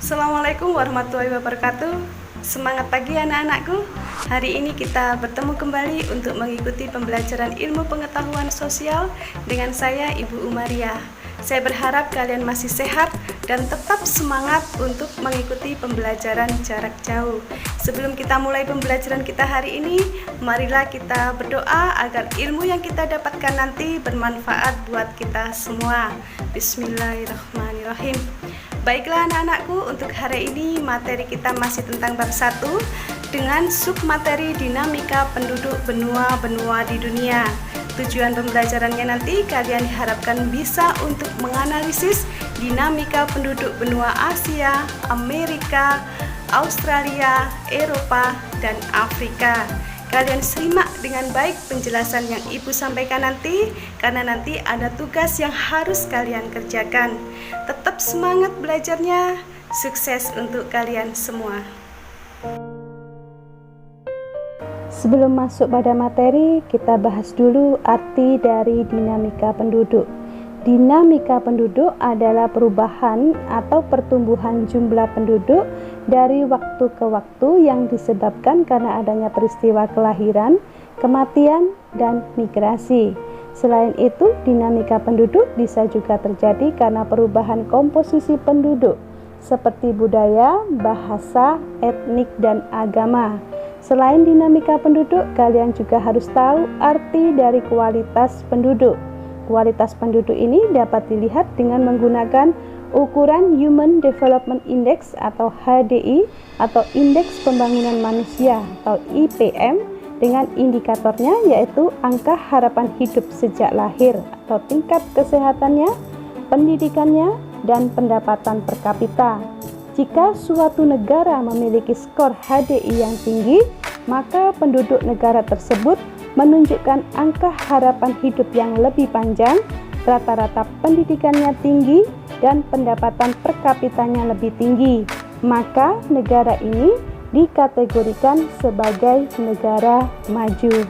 Assalamualaikum warahmatullahi wabarakatuh. Semangat pagi anak-anakku. Hari ini kita bertemu kembali untuk mengikuti pembelajaran ilmu pengetahuan sosial dengan saya Ibu Umaria. Saya berharap kalian masih sehat dan tetap semangat untuk mengikuti pembelajaran jarak jauh. Sebelum kita mulai pembelajaran kita hari ini, marilah kita berdoa agar ilmu yang kita dapatkan nanti bermanfaat buat kita semua. Bismillahirrahmanirrahim. Baiklah anak-anakku, untuk hari ini materi kita masih tentang bab 1 dengan submateri dinamika penduduk benua-benua di dunia. Tujuan pembelajarannya nanti kalian diharapkan bisa untuk menganalisis dinamika penduduk benua Asia, Amerika, Australia, Eropa, dan Afrika. Kalian simak dengan baik penjelasan yang Ibu sampaikan nanti, karena nanti ada tugas yang harus kalian kerjakan. Tetap semangat belajarnya, sukses untuk kalian semua. Sebelum masuk pada materi, kita bahas dulu arti dari dinamika penduduk. Dinamika penduduk adalah perubahan atau pertumbuhan jumlah penduduk dari waktu ke waktu yang disebabkan karena adanya peristiwa kelahiran, kematian, dan migrasi. Selain itu, dinamika penduduk bisa juga terjadi karena perubahan komposisi penduduk seperti budaya, bahasa, etnik, dan agama. Selain dinamika penduduk, kalian juga harus tahu arti dari kualitas penduduk. Kualitas penduduk ini dapat dilihat dengan menggunakan ukuran Human Development Index atau HDI atau Indeks Pembangunan Manusia atau IPM dengan indikatornya yaitu angka harapan hidup sejak lahir atau tingkat kesehatannya, pendidikannya, dan pendapatan per kapita. Jika suatu negara memiliki skor HDI yang tinggi, maka penduduk negara tersebut menunjukkan angka harapan hidup yang lebih panjang, rata-rata pendidikannya tinggi, dan pendapatan per kapitanya lebih tinggi. Maka negara ini dikategorikan sebagai negara maju.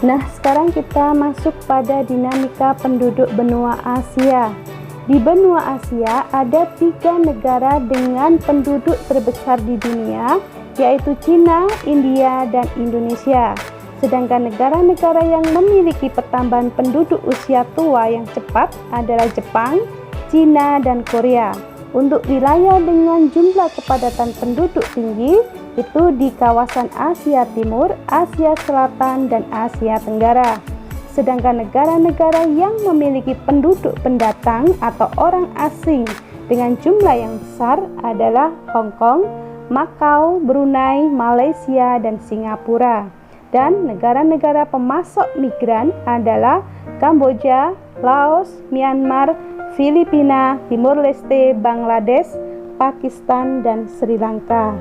Nah, sekarang kita masuk pada dinamika penduduk benua Asia. Di benua Asia ada 3 negara dengan penduduk terbesar di dunia, yaitu Cina, India, dan Indonesia. Sedangkan negara-negara yang memiliki pertambahan penduduk usia tua yang cepat adalah Jepang, Cina, dan Korea. Untuk wilayah dengan jumlah kepadatan penduduk tinggi itu di kawasan Asia Timur, Asia Selatan, dan Asia Tenggara. Sedangkan negara-negara yang memiliki penduduk pendatang atau orang asing dengan jumlah yang besar adalah Hong Kong, Makau, Brunei, Malaysia, dan Singapura. Dan negara-negara pemasok migran adalah Kamboja, Laos, Myanmar, Filipina, Timor Leste, Bangladesh, Pakistan, dan Sri Lanka.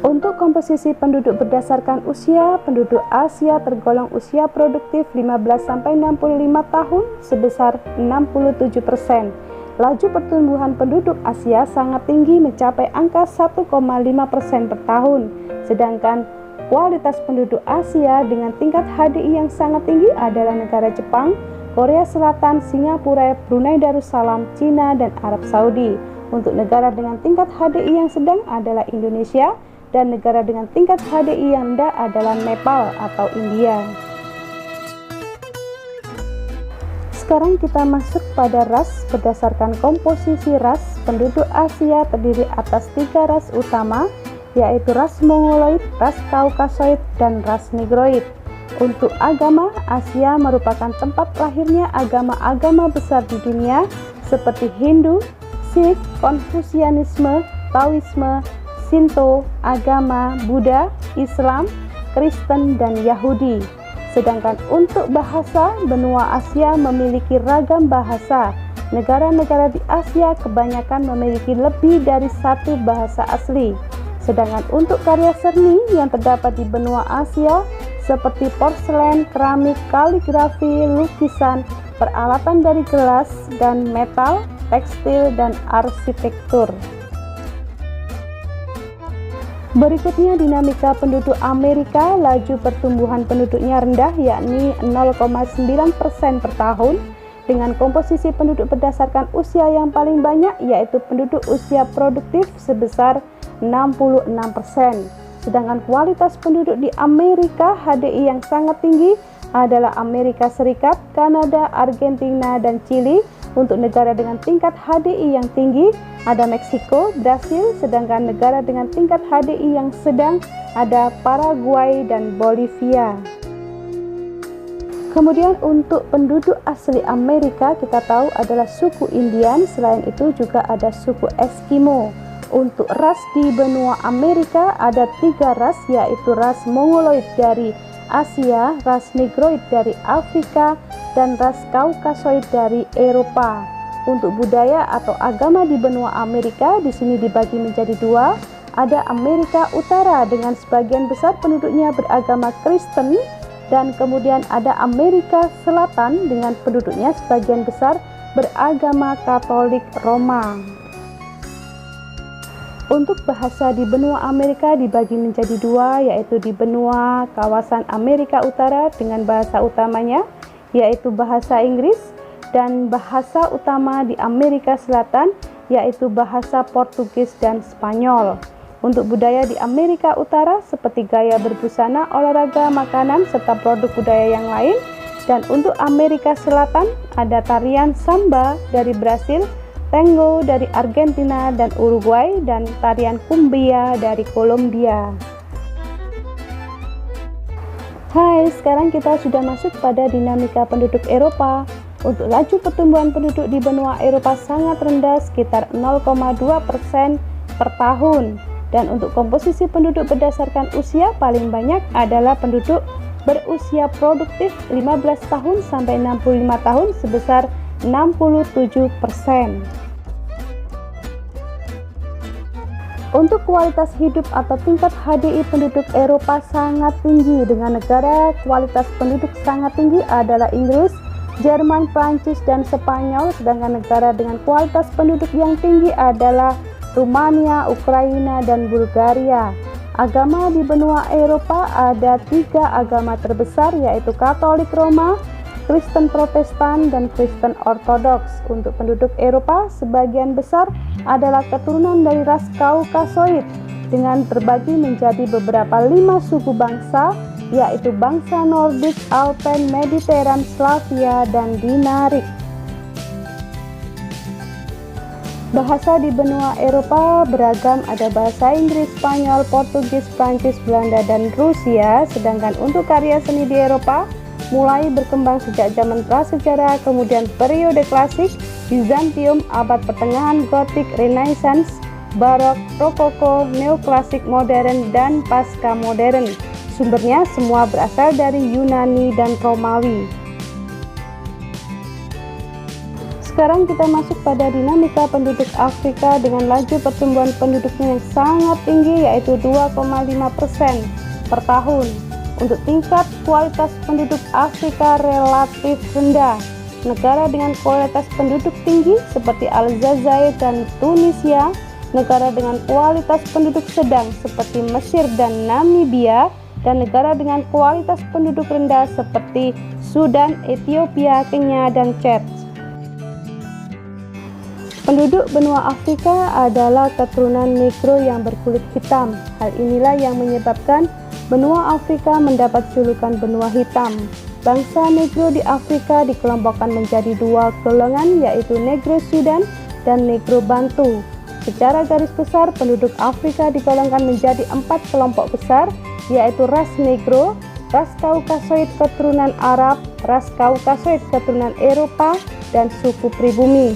Untuk komposisi penduduk berdasarkan usia, penduduk Asia tergolong usia produktif 15-65 tahun sebesar 67%. Laju pertumbuhan penduduk Asia sangat tinggi mencapai angka 1,5% per tahun. Sedangkan kualitas penduduk Asia dengan tingkat HDI yang sangat tinggi adalah negara Jepang, Korea Selatan, Singapura, Brunei Darussalam, Cina, dan Arab Saudi. Untuk negara dengan tingkat HDI yang sedang adalah Indonesia, dan negara dengan tingkat HDI yang rendah adalah Nepal atau India. Sekarang kita masuk pada ras. Berdasarkan komposisi ras, penduduk Asia terdiri atas 3 ras utama, yaitu ras Mongoloid, ras Kaukasoid, dan ras Negroid. Untuk agama, Asia merupakan tempat lahirnya agama-agama besar di dunia seperti Hindu, Sikh, Konfusianisme, Taoisme, Shinto, agama Buddha, Islam, Kristen, dan Yahudi. Sedangkan untuk bahasa, benua Asia memiliki ragam bahasa. Negara-negara di Asia kebanyakan memiliki lebih dari 1 bahasa asli. Sedangkan untuk karya seni yang terdapat di benua Asia seperti porselen, keramik, kaligrafi, lukisan, peralatan dari gelas dan metal, tekstil, dan arsitektur. Berikutnya dinamika penduduk Amerika, laju pertumbuhan penduduknya rendah yakni 0,9% per tahun. dengan komposisi penduduk berdasarkan usia yang paling banyak, yaitu penduduk usia produktif sebesar 66%. Sedangkan kualitas penduduk di Amerika HDI yang sangat tinggi adalah Amerika Serikat, Kanada, Argentina, dan Chili. Untuk negara dengan tingkat HDI yang tinggi ada Meksiko, Brasil, sedangkan negara dengan tingkat HDI yang sedang ada Paraguay dan Bolivia. Kemudian untuk penduduk asli Amerika kita tahu adalah suku Indian, selain itu juga ada suku Eskimo. Untuk ras di benua Amerika ada 3 ras, yaitu ras Mongoloid dari Asia, ras Negroid dari Afrika, dan ras Kaukasoid dari Eropa. Untuk budaya atau agama di benua Amerika di sini dibagi menjadi 2. Ada Amerika Utara dengan sebagian besar penduduknya beragama Kristen, dan kemudian ada Amerika Selatan dengan penduduknya sebagian besar beragama Katolik Roma. Untuk bahasa di benua Amerika dibagi menjadi 2, yaitu di benua kawasan Amerika Utara dengan bahasa utamanya yaitu bahasa Inggris, dan bahasa utama di Amerika Selatan yaitu bahasa Portugis dan Spanyol. Untuk budaya di Amerika Utara seperti gaya berbusana, olahraga, makanan, serta produk budaya yang lain. Dan untuk Amerika Selatan ada tarian samba dari Brasil, tango dari Argentina dan Uruguay, dan tarian cumbia dari Kolombia. Hai, sekarang kita sudah masuk pada dinamika penduduk Eropa. Untuk laju pertumbuhan penduduk di benua Eropa sangat rendah, sekitar 0,2% per tahun. Dan untuk komposisi penduduk berdasarkan usia paling banyak adalah penduduk berusia produktif 15 tahun sampai 65 tahun sebesar 67%. Untuk kualitas hidup atau tingkat HDI penduduk Eropa sangat tinggi, dengan negara kualitas penduduk sangat tinggi adalah Inggris, Jerman, Prancis, dan Spanyol. Sedangkan negara dengan kualitas penduduk yang tinggi adalah Rumania, Ukraina, dan Bulgaria. Agama di benua Eropa ada 3 agama terbesar, yaitu Katolik Roma, Kristen Protestan, dan Kristen Ortodoks. Untuk penduduk Eropa sebagian besar adalah keturunan dari ras Kaukasoid dengan terbagi menjadi beberapa 5 suku bangsa, yaitu bangsa Nordik, Alpen, Mediteran, Slavia, dan Dinarik. Bahasa di benua Eropa beragam, ada bahasa Inggris, Spanyol, Portugis, Prancis, Belanda, dan Rusia. Sedangkan untuk karya seni di Eropa mulai berkembang sejak zaman prasejarah, kemudian periode klasik, Bizantium, abad pertengahan, Gotik, Renaissance, Barok, Rokoko, Neoklasik, Modern, dan Pasca Modern. Sumbernya semua berasal dari Yunani dan Romawi. Sekarang kita masuk pada dinamika penduduk Afrika dengan laju pertumbuhan penduduknya yang sangat tinggi, yaitu 2,5% per tahun. Untuk tingkat kualitas penduduk Afrika relatif rendah. Negara dengan kualitas penduduk tinggi seperti Aljazair dan Tunisia, negara dengan kualitas penduduk sedang seperti Mesir dan Namibia, dan negara dengan kualitas penduduk rendah seperti Sudan, Ethiopia, Kenya, dan Chad. Penduduk benua Afrika adalah keturunan Negro yang berkulit hitam. Hal inilah yang menyebabkan benua Afrika mendapat julukan benua hitam. Bangsa Negro di Afrika dikelompokkan menjadi 2 golongan, yaitu Negro Sudan dan Negro Bantu. Secara garis besar, penduduk Afrika digolongkan menjadi 4 kelompok besar, yaitu ras Negro, ras Kaukasoid keturunan Arab, ras Kaukasoid keturunan Eropa, dan suku pribumi.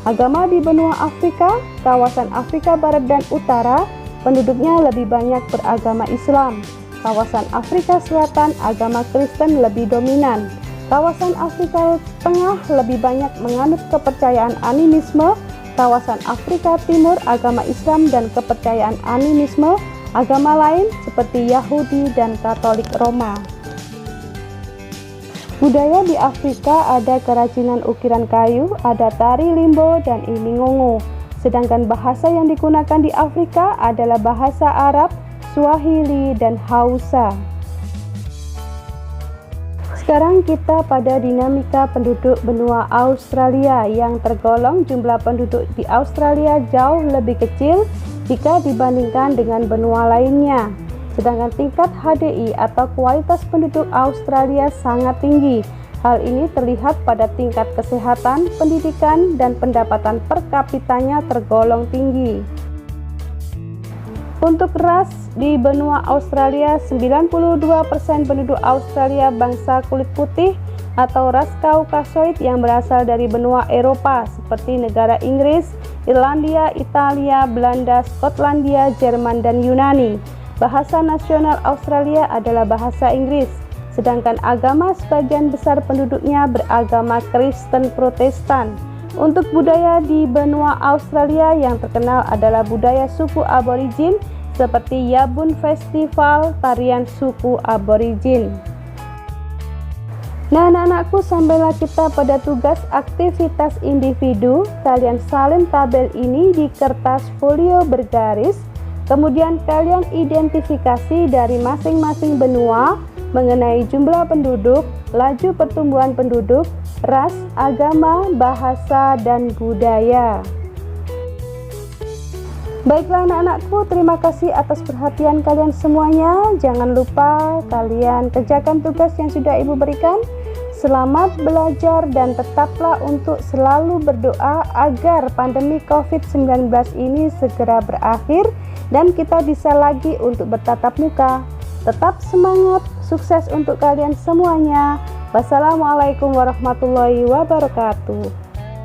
Agama di benua Afrika, kawasan Afrika Barat dan Utara, penduduknya lebih banyak beragama Islam. Kawasan Afrika Selatan, agama Kristen lebih dominan. Kawasan Afrika Tengah lebih banyak menganut kepercayaan animisme. Kawasan Afrika Timur, agama Islam dan kepercayaan animisme. Agama lain seperti Yahudi dan Katolik Roma. Budaya di Afrika ada kerajinan ukiran kayu, ada tari limbo, dan imingongo. Sedangkan bahasa yang digunakan di Afrika adalah bahasa Arab, Swahili, dan Hausa. Sekarang kita pada dinamika penduduk benua Australia yang tergolong jumlah penduduk di Australia jauh lebih kecil jika dibandingkan dengan benua lainnya. Sedangkan tingkat HDI atau kualitas penduduk Australia sangat tinggi. Hal ini terlihat pada tingkat kesehatan, pendidikan, dan pendapatan per kapitanya tergolong tinggi. Untuk ras di benua Australia, 92% penduduk Australia bangsa kulit putih atau ras Kaukasoid yang berasal dari benua Eropa seperti negara Inggris, Irlandia, Italia, Belanda, Skotlandia, Jerman, dan Yunani. Bahasa nasional Australia adalah bahasa Inggris, sedangkan agama sebagian besar penduduknya beragama Kristen Protestan. Untuk budaya di benua Australia yang terkenal adalah budaya suku aborigin seperti Yabun Festival, tarian suku aborigin. Nah anak-anakku, sampailah kita pada tugas aktivitas individu. Kalian salin tabel ini di kertas folio bergaris, kemudian kalian identifikasi dari masing-masing benua mengenai jumlah penduduk, laju pertumbuhan penduduk, ras, agama, bahasa, dan budaya. Baiklah anak-anakku, terima kasih atas perhatian kalian semuanya. Jangan lupa kalian kerjakan tugas yang sudah Ibu berikan. Selamat belajar dan tetaplah untuk selalu berdoa agar pandemi COVID-19 ini segera berakhir dan kita bisa lagi untuk bertatap muka. Tetap semangat, sukses untuk kalian semuanya. Wassalamualaikum warahmatullahi wabarakatuh.